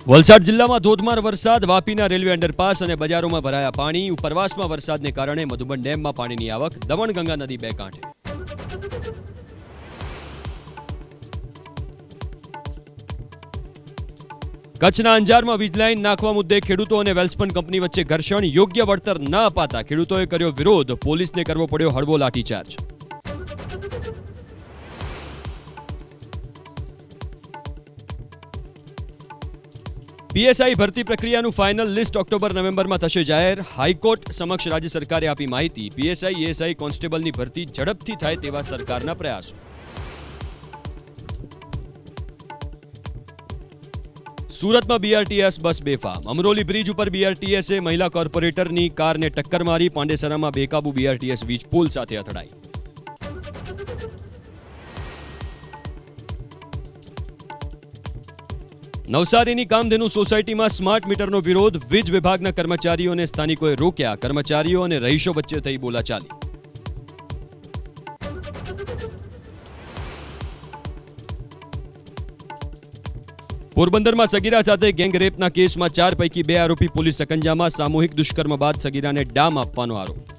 વલસાડ જિલ્લામાં ધોધમાર વરસાદ, વાપીના રેલવે અંડરપાસ અને બજારોમાં ભરાયા પાણી. ઉપરવાસમાં વરસાદને કારણે મધુબન ડેમમાં પાણીની આવક, દમણગંગા નદી બે કાંઠે. કચ્છના અંજારમાં વીજલાઈન નાખવા મુદ્દે ખેડૂતો અને વેલ્સપન કંપની વચ્ચે ઘર્ષણ. યોગ્ય વળતર ન અપાતા ખેડૂતોએ કર્યો વિરોધ, પોલીસને કરવો પડ્યો હળવો લાઠીચાર્જ. પીએસઆઈ ભરતી પ્રક્રિયાનું ફાઇનલ લિસ્ટ ઓક્ટોબર-નવેમ્બરમાં થશે જાહેર. હાઈકોર્ટ સમક્ષ રાજ્ય સરકારે આપી માહિતી. પીએસઆઈ એએસઆઈ કોન્સ્ટેબલની ભરતી ઝડપથી થાય તેવા સરકારના પ્રયાસો. સુરતમાં બીઆરટીએસ બસ બેફામ. અમરોલી બ્રિજ ઉપર બીઆરટીએસે મહિલા કોર્પોરેટરની કારને ટક્કર મારી. પાંડેસરામાં બેકાબુ બીઆરટીએસ વીજ પુલ સાથે અથડાઈ. નવસારીની કામધેનુ સોસાયટીમાં સ્માર્ટ મીટરનો વિરોધ. વીજ વિભાગના કર્મચારીઓ અને સ્થાનિકોએ રોક્યા. કર્મચારીઓ અને રહીશો વચ્ચે થઈ બોલાચાલી. પોરબંદરમાં સગીરા સાથે ગેંગરેપના કેસમાં 4 પૈકી 2 આરોપી પોલીસ સકંજામાં. સામૂહિક દુષ્કર્મ બાદ સગીરાને ડામ આપવાનો આરોપ.